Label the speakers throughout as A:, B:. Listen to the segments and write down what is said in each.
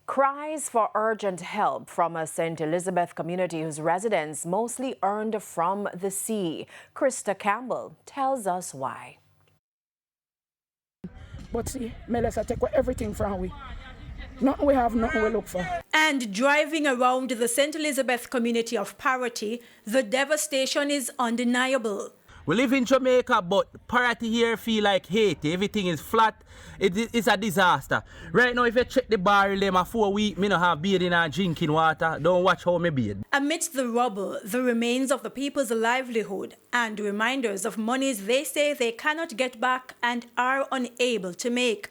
A: Cries for urgent help from a St. Elizabeth community whose residents mostly earned from the sea. Krista Campbell tells us why.
B: But see, Melissa take everything from we. Nothing we have, nothing we look for.
C: And driving around the St. Elizabeth community of Parottee, the devastation is undeniable.
D: We live in Jamaica, but Parottee here feel like Haiti. Everything is flat. It's a disaster. Right now, if you check the barrel, them 4 weeks, me no have bathing and drinking water. Don't watch how me bathe.
C: Amidst the rubble, the remains of the people's livelihood and reminders of monies they say they cannot get back and are unable to make.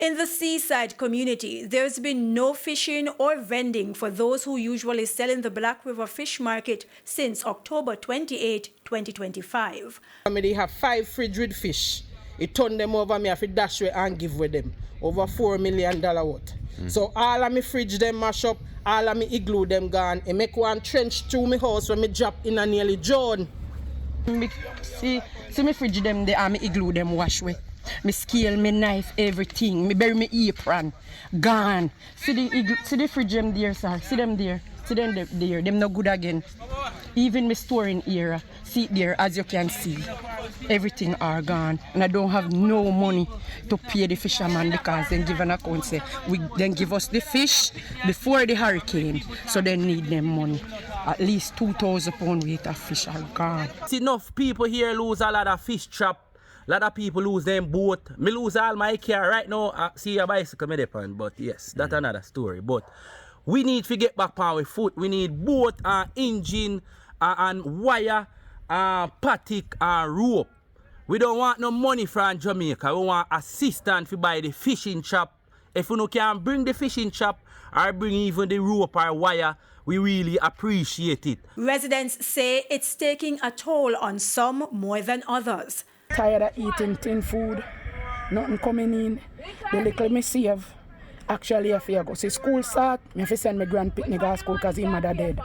C: In the seaside community, there's been no fishing or vending for those who usually sell in the Black River Fish Market since October 28, 2025.
B: They have 5 fridge with fish. It turned them over me, I have dash away and give with them. Over $4 million worth. So all of me fridge them mash up, all of me igloo them gone. I make one trench through my house when me drop in a nearly John.
E: See me fridge them there and me igloo them wash away. Me scale, me knife, everything. Me bury me apron. Gone. See the fridge them there, sir. See them there. See them there. Them no good again. Even me storing here. See it there, as you can see. Everything are gone. And I don't have no money to pay the fisherman because they give an account say, then give us the fish before the hurricane. So they need them money. At least 2,000 pounds weight of fish are gone.
D: See, enough people here lose a lot of fish trap. A lot of people lose them boat. Me lose all my car right now. I see a bicycle me depend, but yes, that's another story. But we need to get back on our foot. We need boat and engine and wire and patic and rope. We don't want no money from Jamaica. We want assistance to buy the fishing trap. If you can bring the fishing trap or bring even the rope or wire, we really appreciate it.
C: Residents say it's taking a toll on some more than others.
B: Tired of eating tin food, nothing coming in. The little me save, actually if I go see school start, I have to send my grandpicnic to school because his mother dead.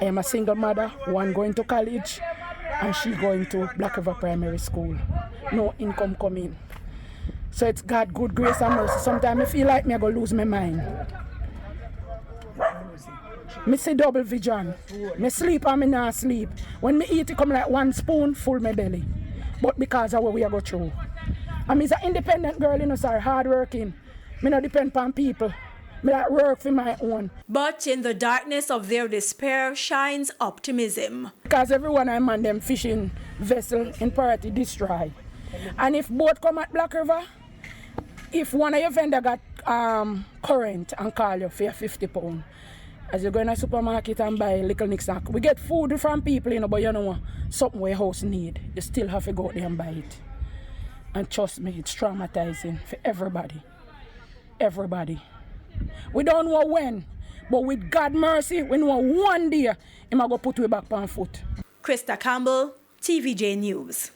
B: I am a single mother, one going to college and she going to Black River Primary School. No income coming. So it's God, good grace and mercy. Sometimes I feel like I go lose my mind. I see double vision. I sleep and I not sleep. When I eat, it come like 1 spoon full my belly. But because of what we are go through. I'm an independent girl, you know, sir, hard working. I don't depend on people. I work for my own.
C: But in the darkness of their despair shines optimism.
B: Because everyone I'm on them fishing vessel in Parottee destroy. And if boat come at Black River, if one of your vendor got current and call you for 50 pounds, as you go in a supermarket and buy little knick-knack, we get food from people, you know, but you know something where house need. You still have to go out there and buy it. And trust me, it's traumatizing for everybody. Everybody. We don't know when, but with God's mercy, we know one day, He might go put we back on foot.
C: Krista Campbell, TVJ News.